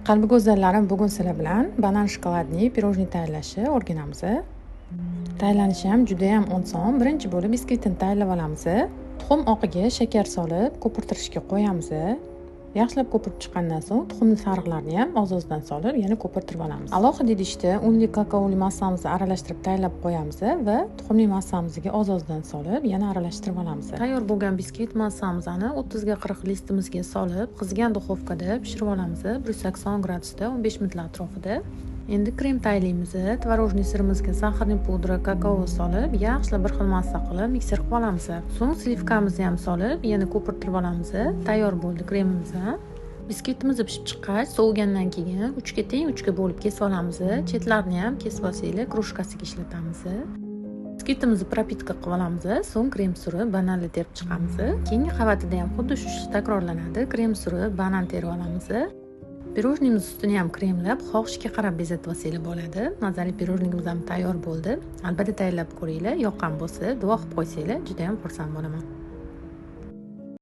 Qalbi go'zallarim, bugun sizlar bilan banan shokoladli pirojni tayyorlashni o'rganamiz. Tayyorlanishi ham juda ham oson. Birinchi bo'lib biskvitni tayyorlab olamiz. Tuxum oqiga shakar solib ko'pirtirishga qo'yamiz. Yaxshilab ko'pirib chiqqandan so'ng tuxumni sariqlarini ham oz-ozdan solib yana ko'pirtirib olamiz. Alohida idishda unli kakaoli massamizni aralashtirib tayyorlab qo'yamiz va tuxumli massamizga oz-ozdan solib yana aralashtirib olamiz. Tayyor bo'lgan biskvit massamizni 30 ga 40 listimizga solib, qizigan duxovkada pishirib olamiz. 180 gradusda 15 minutlar atrofida. Endi krem tayyorlaymiz. Tvorojniy sirimizga saxarli pudra, kakao solib, yaxshilab bir xil massa qilib mikser qilib olamiz. So'ng slivkamizni ham solib, yana ko'pirtirib olamiz. Tayyor bo'ldi kremimiz. Biskvitimiz pishib chiqqach, sovigandan keyin 3 ga teng 3 ga bo'lib kesib olamiz. Chetlarini ham kesib olsanglar, krujkasiga ishlatamiz. Biskvitimizni propitka qilib olamiz. So'ng krem surib, bananni terib chiqamiz. Keyingi qavatida ham xuddi shu ish takrorlanadi. Krem surib, banan terib olamiz. Pirojnimiz ustini ham kremlab, xohishga qarab bezatib olsanglar bo'ladi. Mazali pirojnimiz ham tayyor bo'ldi. Albatta tayyorlab ko'ringlar. Yoqqan bo'lsa, duo qilib qo'ysanglar, juda ham xursand bo'laman.